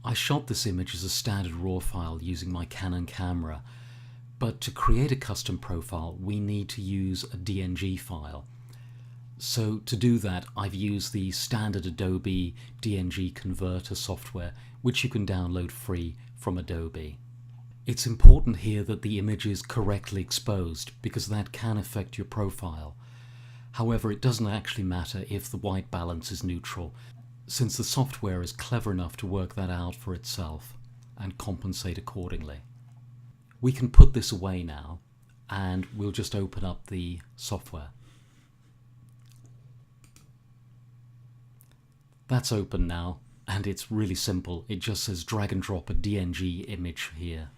I shot this image as a standard RAW file using my Canon camera, but to create a custom profile we need to use a DNG file. So to do that I've used the standard Adobe DNG converter software, which you can download free from Adobe. It's important here that the image is correctly exposed because that can affect your profile. However, it doesn't actually matter if the white balance is neutral, since the software is clever enough to work that out for itself and compensate accordingly. We can put this away now and we'll just open up the software. That's open now and it's really simple. It just says drag and drop a DNG image here.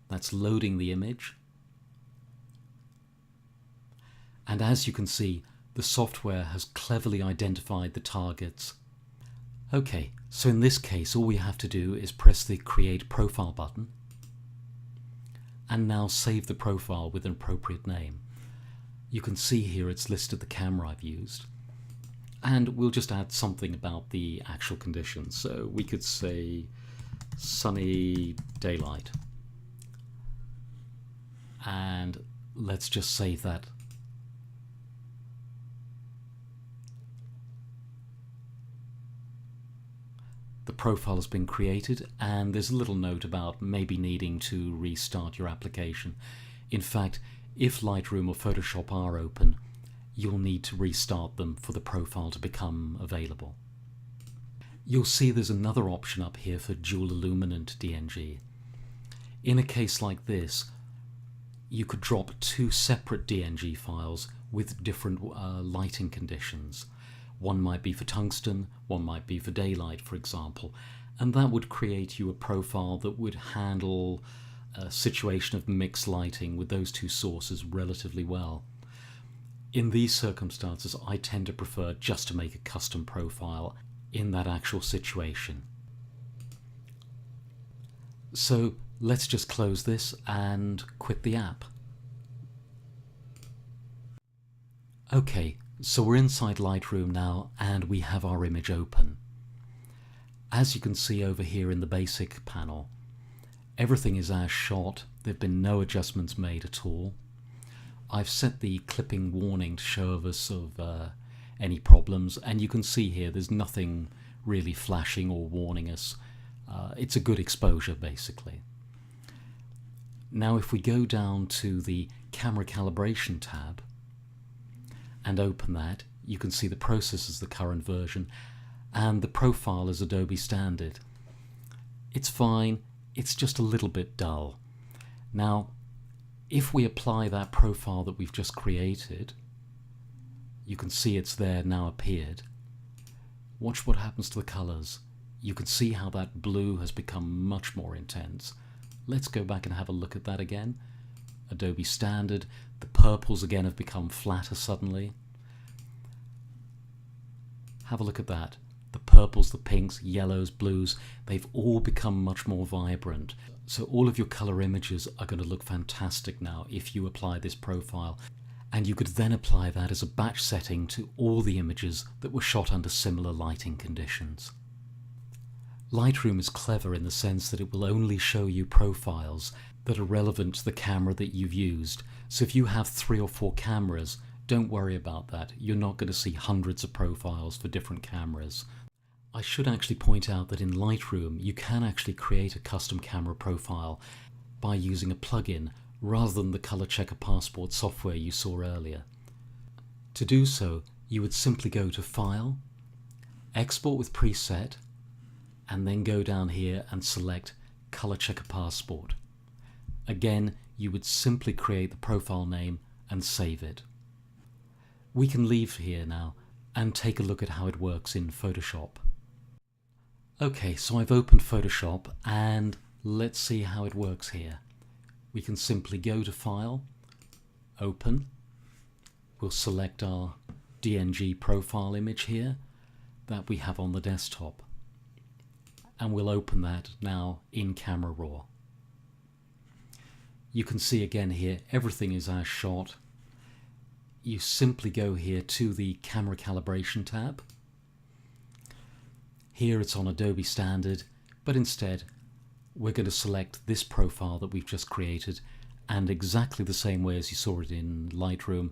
That's loading the image. And as you can see, the software has cleverly identified the targets. Okay, so in this case all we have to do is press the Create Profile button and now save the profile with an appropriate name. You can see here it's listed the camera I've used, and we'll just add something about the actual conditions. So we could say sunny daylight, and let's just save that. The profile has been created and there's a little note about maybe needing to restart your application. In fact, if Lightroom or Photoshop are open, you'll need to restart them for the profile to become available. You'll see there's another option up here for dual illuminant DNG. In a case like this, you could drop two separate DNG files with different lighting conditions. One might be for tungsten, one might be for daylight, for example, and that would create you a profile that would handle a situation of mixed lighting with those two sources relatively well. In these circumstances, I tend to prefer just to make a custom profile in that actual situation. So let's just close this and quit the app. Okay. So we're inside Lightroom now and we have our image open. As you can see over here in the basic panel, everything is as shot. There have been no adjustments made at all. I've set the clipping warning to show us of any problems, and you can see here there's nothing really flashing or warning us. It's a good exposure basically. Now if we go down to the camera calibration tab and open that, you can see the process is the current version and the profile is Adobe standard. It's fine, it's just a little bit dull. Now if we apply that profile that we've just created, you can see it's there now appeared. Watch what happens to the colors. You can see how that blue has become much more intense. Let's go back and have a look at that again. Adobe standard. The purples again have become flatter suddenly. Have a look at that. The purples, the pinks, yellows, blues, they've all become much more vibrant. So all of your color images are going to look fantastic now if you apply this profile. And you could then apply that as a batch setting to all the images that were shot under similar lighting conditions. Lightroom is clever in the sense that it will only show you profiles that are relevant to the camera that you've used. So if you have 3 or 4 cameras, don't worry about that. You're not going to see hundreds of profiles for different cameras. I should actually point out that in Lightroom you can actually create a custom camera profile by using a plugin rather than the ColorChecker Passport software you saw earlier. To do so, you would simply go to File, Export with Preset, and then go down here and select ColorChecker Passport. Again, you would simply create the profile name and save it. We can leave here now and take a look at how it works in Photoshop. Okay, so I've opened Photoshop and let's see how it works here. We can simply go to File, Open. We'll select our DNG profile image here that we have on the desktop. And we'll open that now in Camera Raw. You can see again here, everything is as shot. You simply go here to the Camera Calibration tab, Here it's on Adobe Standard, but instead we're going to select this profile that we've just created, and exactly the same way as you saw it in Lightroom,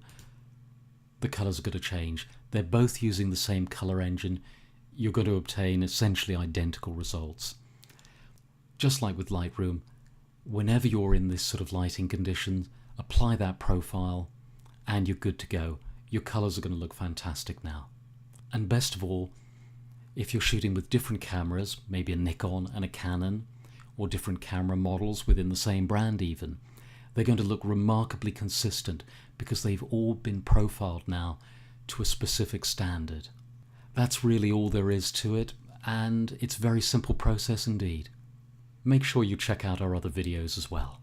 the colors are going to change. They're both using the same color engine. You're going to obtain essentially identical results. Just like with Lightroom, whenever you're in this sort of lighting condition, apply that profile and you're good to go. Your colors are going to look fantastic now. And best of all, if you're shooting with different cameras, maybe a Nikon and a Canon, or different camera models within the same brand even, they're going to look remarkably consistent because they've all been profiled now to a specific standard. That's really all there is to it, and it's a very simple process indeed. Make sure you check out our other videos as well.